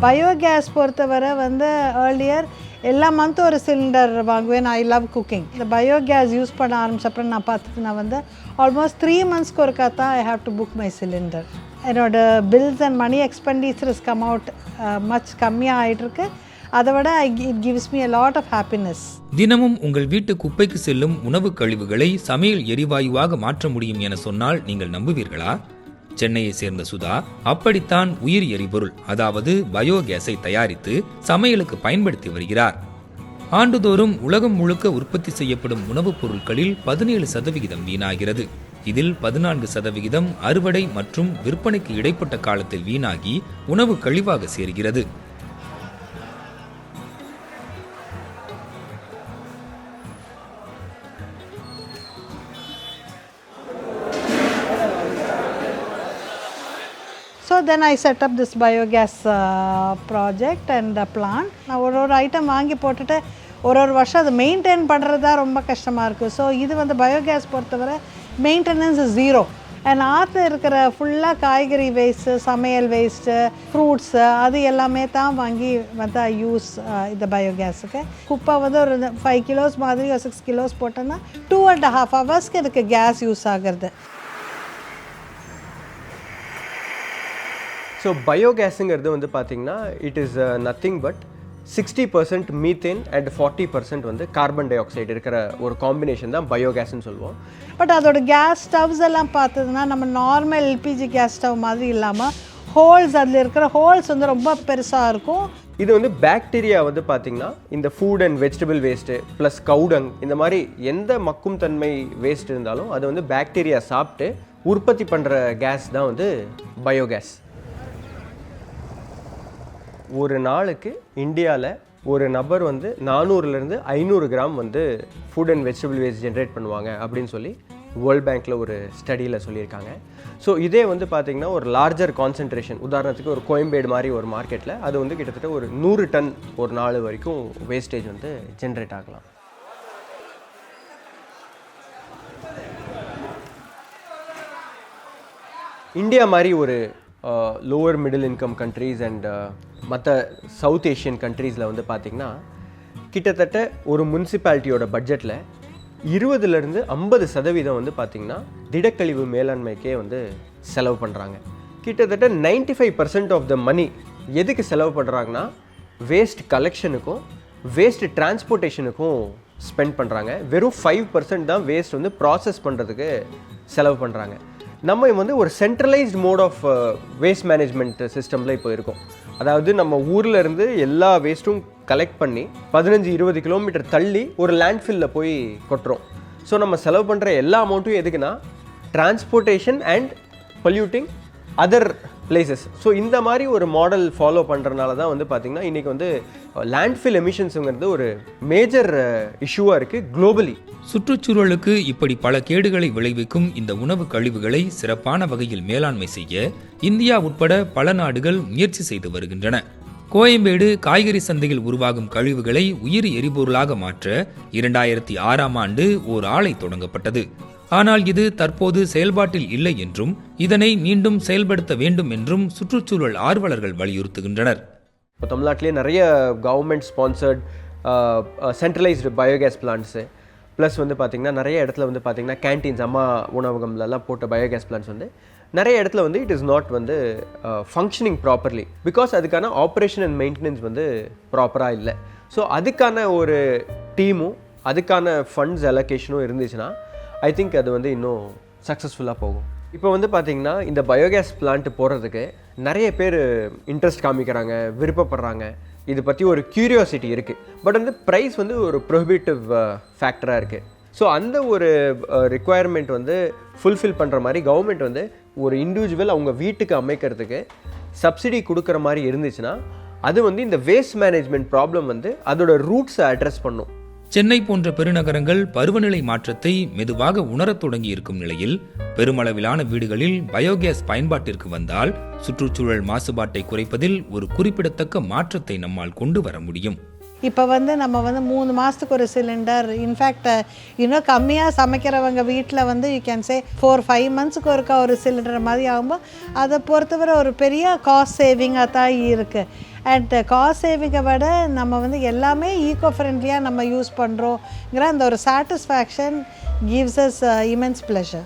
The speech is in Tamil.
பயோகேஸ் பொறுத்தவரை வந்து ஏர்லியர் எல்லா மந்த்தும் ஒரு சிலிண்டர் வாங்குவேன். I love cooking. இந்த பயோகேஸ் யூஸ் பண்ண ஆரம்பிச்சப்பறம் நான் பார்த்தது நான் வந்து ஆல்மோஸ்ட் 3 monthsக்கு ஒருக்கா தான் I have to book my cylinder. என்னோட bills and money expenditures come out much கம்மியாக ஆகிட்டுருக்கு. அதை விட it gives me a lot of happiness. தினமும் உங்கள் வீட்டு குப்பைக்கு செல்லும் உணவு கழிவுகளை சமையல் எரிவாயுவாக மாற்ற முடியும் என சொன்னால் நீங்கள் நம்புவீர்களா? சென்னையை சேர்ந்த சுதா அப்படித்தான் உயிர் எரிபொருள் அதாவது பயோகேஸை தயாரித்து சமையலுக்கு பயன்படுத்தி வருகிறார். ஆண்டுதோறும் உலகம் முழுக்க உற்பத்தி செய்யப்படும் உணவுப் பொருட்களில் 17% வீணாகிறது. இதில் 14% அறுவடை மற்றும் விற்பனைக்கு இடைப்பட்ட காலத்தில் வீணாகி உணவு கழிவாக சேர்கிறது. So then I set up this biogas project and plant. நான் ஒரு ஐட்டம் வாங்கி போட்டுட்டு ஒரு வருஷம் அதை மெயின்டைன் பண்ணுறது தான் ரொம்ப கஷ்டமாக இருக்குது. ஸோ இது வந்து பயோகேஸ் பொறுத்தவரை மெயின்டெனன்ஸ் 0. அண்ட் ஆற்றுல இருக்கிற ஃபுல்லாக காய்கறி வேஸ்ட்டு, சமையல் வேஸ்ட்டு, ஃப்ரூட்ஸு அது எல்லாமே தான் வாங்கி வந்து யூஸ் இந்த பயோகேஸுக்கு. குப்பை வந்து ஒரு 5 kilos மாதிரி ஒரு 6 kilos போட்டோன்னா 2.5 hours இதுக்கு கேஸ் யூஸ் ஆகிறது. ஸோ பயோகேஸுங்கிறது வந்து பார்த்திங்கன்னா it is nothing but 60% methane and 40% வந்து கார்பன் டை ஆக்சைடு இருக்கிற ஒரு காம்பினேஷன் தான் பயோகேஸ்ன்னு சொல்லுவோம். பட் அதோட கேஸ் ஸ்டவ்ஸ் எல்லாம் பார்த்ததுன்னா நம்ம நார்மல் எல்பிஜி கேஸ் ஸ்டவ் மாதிரி இல்லாமல் ஹோல்ஸ், அதில் இருக்கிற ஹோல்ஸ் வந்து ரொம்ப பெருசாக இருக்கும். இது வந்து பாக்டீரியா வந்து பார்த்திங்கன்னா இந்த food and vegetable waste plus cow dung இந்த மாதிரி எந்த மக்கும் தன்மை வேஸ்ட் இருந்தாலும் அது வந்து பாக்டீரியா சாப்பிட்டு உற்பத்தி பண்ணுற கேஸ் தான் வந்து பயோகேஸ். ஒரு நாளுக்கு இந்தியாவில் ஒரு நபர் வந்து 400 to 500 கிராம் வந்து food and vegetable waste generate பண்ணுவாங்க அப்படின்னு சொல்லி வேர்ல்ட் பேங்க்கில் ஒரு ஸ்டடியில் சொல்லியிருக்காங்க. ஸோ இதே வந்து பார்த்திங்கன்னா ஒரு லார்ஜர் கான்சன்ட்ரேஷன், உதாரணத்துக்கு ஒரு கோயம்பேடு மாதிரி ஒரு மார்க்கெட்டில் அது வந்து கிட்டத்தட்ட ஒரு 100 டன் ஒரு நாள் வரைக்கும் வேஸ்டேஜ் வந்து ஜென்ரேட் ஆகலாம். இந்தியா மாதிரி ஒரு lower middle income countries and மற்ற சவுத் ஏஷியன் கண்ட்ரீஸில் வந்து பார்த்திங்கன்னா கிட்டத்தட்ட ஒரு முனிசிபாலிட்டியோட பட்ஜெட்டில் 20-50% வந்து பார்த்திங்கன்னா திடக்கழிவு மேலாண்மைக்கே வந்து செலவு பண்ணுறாங்க. கிட்டத்தட்ட 95% ஆஃப் த மணி எதுக்கு செலவு பண்ணுறாங்கன்னா வேஸ்ட் கலெக்ஷனுக்கும் வேஸ்ட் டிரான்ஸ்போர்ட்டேஷனுக்கும் ஸ்பெண்ட் பண்ணுறாங்க. வெறும் 5% தான் வேஸ்ட் வந்து ப்ராசஸ் பண்ணுறதுக்கு செலவு பண்ணுறாங்க. நம்ம வந்து ஒரு centralised mode of waste management சிஸ்டமில் இப்போ இருக்கோம். அதாவது நம்ம ஊரில் இருந்து எல்லா வேஸ்ட்டும் கலெக்ட் பண்ணி 15-20 கிலோமீட்டர் தள்ளி ஒரு லேண்ட்ஃபில்லில் போய் கொட்டுறோம். ஸோ நம்ம செலவு பண்ணுற எல்லா அமௌண்ட்டும் எதுக்குன்னா transportation and polluting other places. So இந்த மாதிரி ஒரு மாடல் ஃபாலோ பண்ணுறதுனால தான் வந்து பார்த்திங்கன்னா இன்றைக்கி வந்து லேண்ட்ஃபில் எமிஷன்ஸுங்கிறது ஒரு மேஜர் இஷ்யூவாக இருக்குது குளோபலி. சுற்றுச்சூழலுக்கு இப்படி பல கேடுகளை விளைவிக்கும் இந்த உணவு கழிவுகளை சிறப்பான வகையில் மேலாண்மை செய்ய இந்தியா உட்பட பல நாடுகள் முயற்சி செய்து வருகின்றன. கோயம்பேடு காய்கறி சந்தையில் உருவாகும் கழிவுகளை உயிரி எரிபொருளாக மாற்ற 2006ஆம் ஆண்டு ஓர் ஆலை தொடங்கப்பட்டது. ஆனால் இது தற்போது செயல்பாட்டில் இல்லை என்றும் இதனை மீண்டும் செயல்படுத்த வேண்டும் என்றும் சுற்றுச்சூழல் ஆர்வலர்கள் வலியுறுத்துகின்றனர். இப்போ தமிழ்நாட்டிலே நிறைய government sponsored centralised biogas plants plus வந்து பார்த்திங்கன்னா நிறைய இடத்துல வந்து பார்த்திங்கன்னா கேன்டீன்ஸ், அம்மா உணவகம்லலாம் போட்ட பயோகேஸ் பிளான்ட்ஸ் வந்து நிறைய இடத்துல வந்து இட் இஸ் நாட் வந்து ஃபங்க்ஷனிங் ப்ராப்பர்லி பிகாஸ் அதுக்கான ஆப்ரேஷன் அண்ட் மெயின்டெனன்ஸ் வந்து ப்ராப்பராக இல்லை. ஸோ அதுக்கான ஒரு டீமும் அதுக்கான ஃபண்ட்ஸ் அலோகேஷனும் இருந்துச்சுன்னா ஐ திங்க் அது வந்து இன்னும் சக்ஸஸ்ஃபுல்லாக போகும். இப்போ வந்து பார்த்திங்கன்னா இந்த பயோகேஸ் பிளான்ட் போடுறதுக்கு நிறைய பேர் இன்ட்ரெஸ்ட் காமிக்கிறாங்க, விருப்பப்படுறாங்க. இது பற்றி ஒரு க்யூரியாசிட்டி இருக்குது. பட் வந்து ப்ரைஸ் வந்து ஒரு ப்ரொஹிபிட்டிவ் ஃபேக்டராக இருக்குது. ஸோ அந்த ஒரு ரிக்குவயர்மெண்ட் வந்து ஃபுல்ஃபில் பண்ணுற மாதிரி கவர்மெண்ட் வந்து ஒரு இண்டிவிஜுவல் அவங்க வீட்டுக்கு அமைக்கிறதுக்கு சப்சிடி கொடுக்குற மாதிரி இருந்துச்சுன்னா அது வந்து இந்த வேஸ்ட் மேனேஜ்மெண்ட் ப்ராப்ளம் வந்து அதோட ரூட்ஸை அட்ரஸ் பண்ணும். சென்னை போன்ற பெருநகரங்கள் பருவநிலை மாற்றத்தை மெதுவாக உணரத் தொடங்கி இருக்கும் நிலையில் பெருமளவிலான வீடுகளில் பயோகேஸ் பயன்பாட்டிற்கு வந்தால் சுற்றுச்சூழல் மாசுபாட்டை குறைப்பதில் ஒரு குறிப்பிடத்தக்க மாற்றத்தை நம்மால் கொண்டு வர முடியும். இப்போ வந்து நம்ம வந்து 3 மாதத்துக்கு ஒரு சிலிண்டர், இன்ஃபேக்ட் இன்னும் கம்மியாக சமைக்கிறவங்க வீட்டில் வந்து யூ கேன் சே 4-5 monthsக்கு ஒருக்கா ஒரு சிலிண்டர் மாதிரி ஆகும்போது அதை பொறுத்தவரை ஒரு பெரிய காஸ்ட் சேவிங்காக தான் இருக்குது. அண்ட் காஸ்ட் சேவிங்கை விட நம்ம வந்து எல்லாமே ஈகோ ஃப்ரெண்ட்லியாக நம்ம யூஸ் பண்ணுறோங்கிற அந்த ஒரு satisfaction gives us immense pleasure.